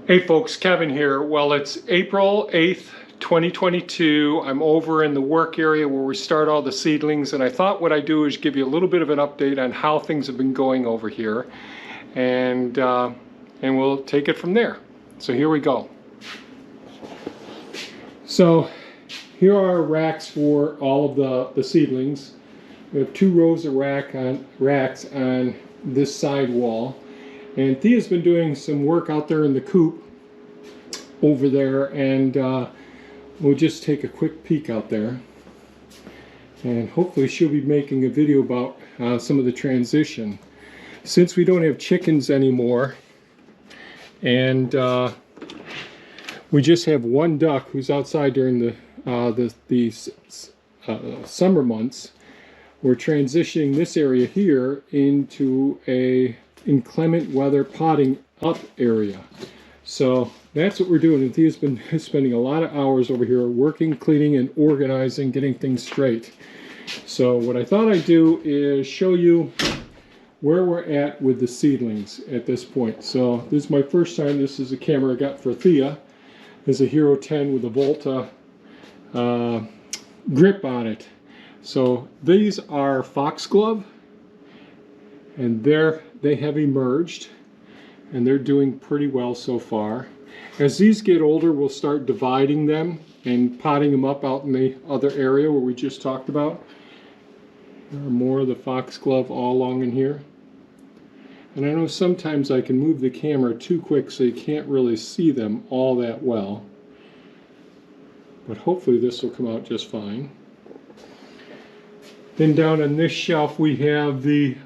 Hey folks, Kevin here. Well, it's April 8th, 2022. I'm over in the work area where we start all the seedlings, and I thought what I'd do is give you a little bit of an update on how things have been going over here, and we'll take it from there. So here we go. So here are our racks for all of the seedlings. We have two rows of racks on this side wall. And Thea's been doing some work out there in the coop over there, and we'll just take a quick peek out there. And hopefully she'll be making a video about some of the transition. Since we don't have chickens anymore, and we just have one duck who's outside during the summer months, we're transitioning this area here into a inclement weather potting up area. So that's what we're doing. And Thea's been spending a lot of hours over here working, cleaning, and organizing, getting things straight. So what I thought I'd do is show you where we're at with the seedlings at this point. So this is my first time. This is a camera I got for Thea. It's a Hero 10 with a Volta grip on it. So these are foxglove, and they have emerged, and they're doing pretty well so far. As these get older, we'll start dividing them and potting them up out in the other area where we just talked about. There are more of the foxglove all along in here. And I know sometimes I can move the camera too quick so you can't really see them all that well. But hopefully this will come out just fine. Then down on this shelf we have the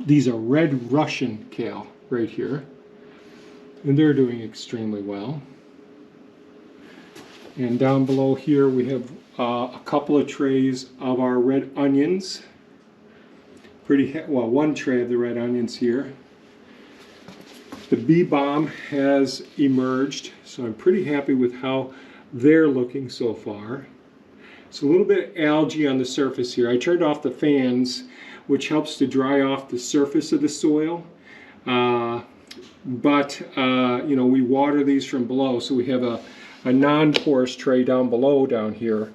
these are red Russian kale right here, and they're doing extremely well. And down below here we have a couple of trays of our red onions. One tray of the red onions here. The bee balm has emerged, so I'm pretty happy with how they're looking so far. It's a little bit of algae on the surface here. I turned off the fans, which helps to dry off the surface of the soil. But you know, we water these from below, so we have a non-porous tray down here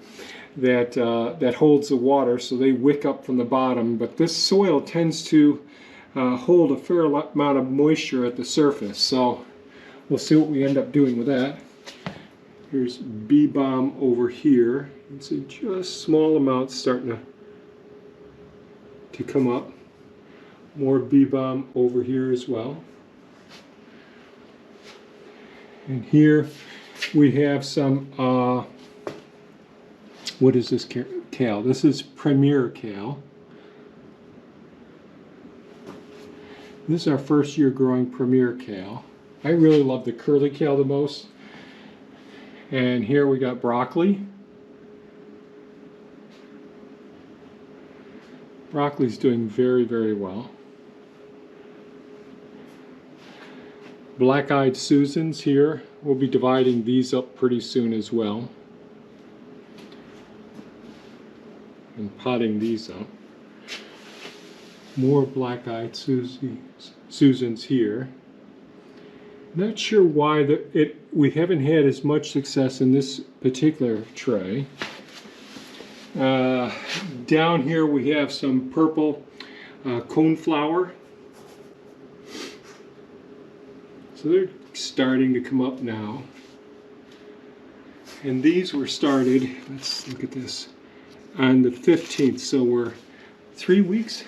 that holds the water, so they wick up from the bottom. But this soil tends to hold a fair amount of moisture at the surface, so we'll see what we end up doing with that. Here's bee balm over here. You can see just small amounts starting to come up. More bee balm over here as well. And here we have some, what is this kale? This is Premier kale. This is our first year growing Premier kale. I really love the curly kale the most. And here we got broccoli. Broccoli's doing very, very well. Black-eyed Susans here. We'll be dividing these up pretty soon as well, and potting these up. More black-eyed Susans here. Not sure why we haven't had as much success in this particular tray. Down here we have some purple coneflower. So they're starting to come up now. And these were started, let's look at this, on the 15th. So we're 3 weeks.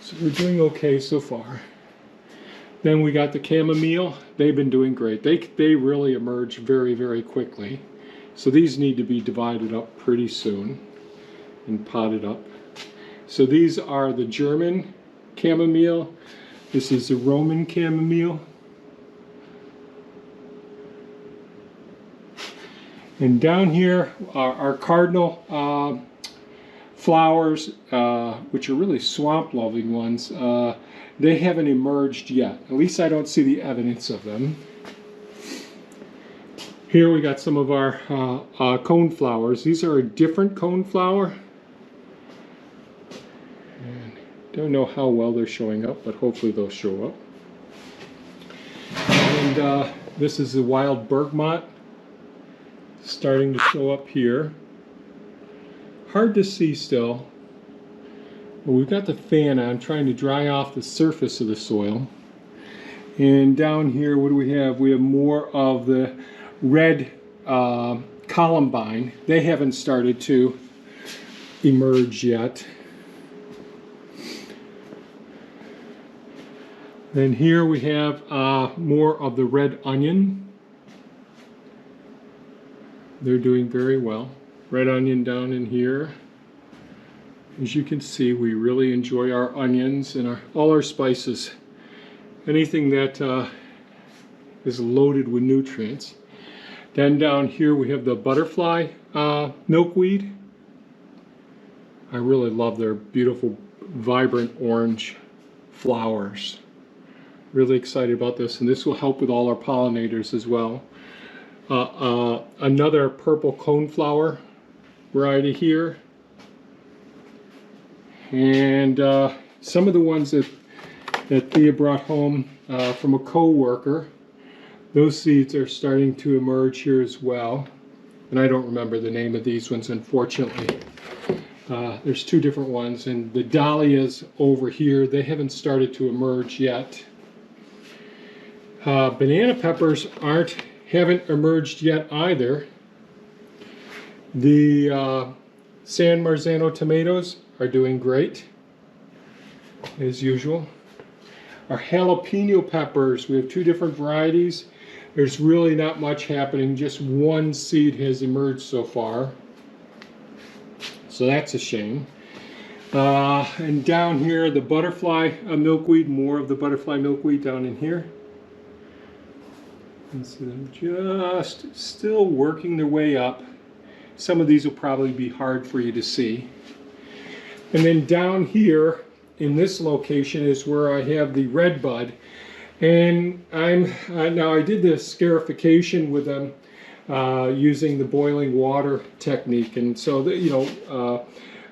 So we're doing okay so far. Then we got the chamomile. They've been doing great. They really emerge very, very quickly. So these need to be divided up pretty soon and potted up. So these are the German chamomile. This is the Roman chamomile. And down here are our cardinal flowers, which are really swamp-loving ones. They haven't emerged yet. At least I don't see the evidence of them. Here we got some of our coneflowers. These are a different coneflower. And don't know how well they're showing up, but hopefully they'll show up. And this is the wild bergamot starting to show up here. Hard to see still. But we've got the fan on trying to dry off the surface of the soil. And down here, what do we have? We have more of the red columbine. They haven't started to emerge yet. Then here we have more of the red onion. They're doing very well. Red onion down in here. As you can see, we really enjoy our onions and all our spices. Anything that is loaded with nutrients. Then down here we have the butterfly milkweed. I really love their beautiful, vibrant orange flowers. Really excited about this, and this will help with all our pollinators as well. Another purple coneflower variety here. And some of the ones that Thea brought home from a co-worker, those seeds are starting to emerge here as well. And I don't remember the name of these ones, unfortunately. There's two different ones, and the dahlias over here, they haven't started to emerge yet. Banana peppers haven't emerged yet either. The San Marzano tomatoes are doing great, as usual. Our jalapeno peppers, we have two different varieties. There's really not much happening, just one seed has emerged so far. So that's a shame. And down here, the butterfly milkweed, more of the butterfly milkweed down in here. And so they're just still working their way up. Some of these will probably be hard for you to see. And then down here in this location is where I have the red bud. And now I did the scarification with them using the boiling water technique. And so,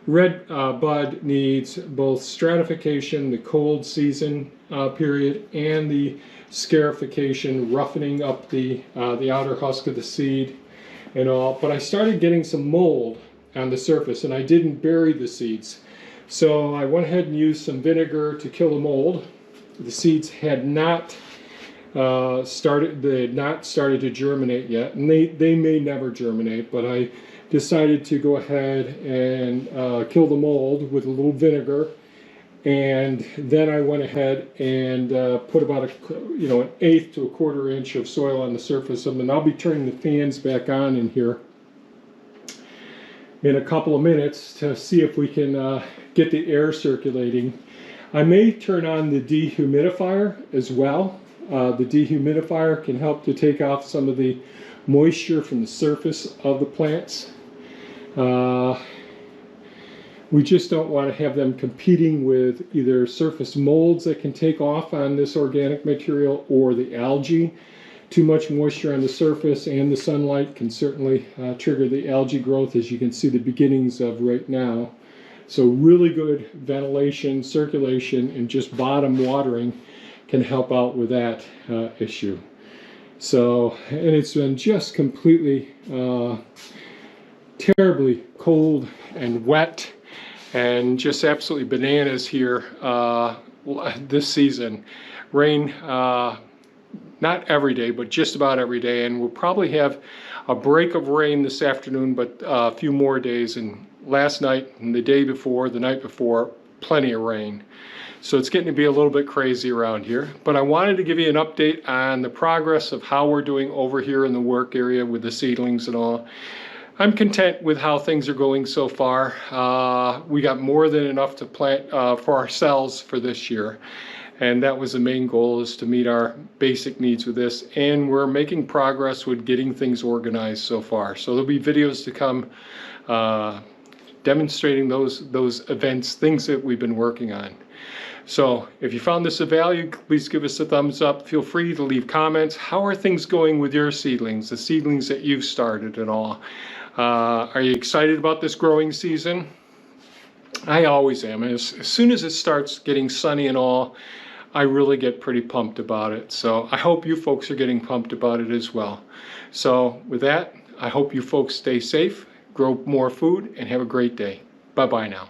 red bud needs both stratification, the cold season period, and the scarification, roughening up the outer husk of the seed and all. But I started getting some mold on the surface, and I didn't bury the seeds. So I went ahead and used some vinegar to kill the mold. The seeds had not started to germinate yet, and they may never germinate, but I decided to go ahead and kill the mold with a little vinegar. And then I went ahead and put about an eighth to a quarter inch of soil on the surface of them. And I'll be turning the fans back on in here in a couple of minutes to see if we can get the air circulating. I may turn on the dehumidifier as well. The dehumidifier can help to take off some of the moisture from the surface of the plants. We just don't want to have them competing with either surface molds that can take off on this organic material or the algae. Too much moisture on the surface and the sunlight can certainly trigger the algae growth, as you can see the beginnings of right now. So really good ventilation, circulation, and just bottom watering can help out with that issue. So, and it's been just completely terribly cold and wet and just absolutely bananas here this season. Rain not every day, but just about every day, and we'll probably have a break of rain this afternoon, but a few more days. And last night and the day before, the night before, plenty of rain. So it's getting to be a little bit crazy around here. But I wanted to give you an update on the progress of how we're doing over here in the work area with the seedlings and all. I'm content with how things are going so far. We got more than enough to plant for ourselves for this year. And that was the main goal, is to meet our basic needs with this. And we're making progress with getting things organized so far. So there'll be videos to come demonstrating those events, things that we've been working on. So if you found this of value, please give us a thumbs up. Feel free to leave comments. How are things going with your seedlings, the seedlings that you've started and all? Are you excited about this growing season? I always am. As soon as it starts getting sunny and all, I really get pretty pumped about it. So I hope you folks are getting pumped about it as well. So with that, I hope you folks stay safe, grow more food, and have a great day. Bye-bye now.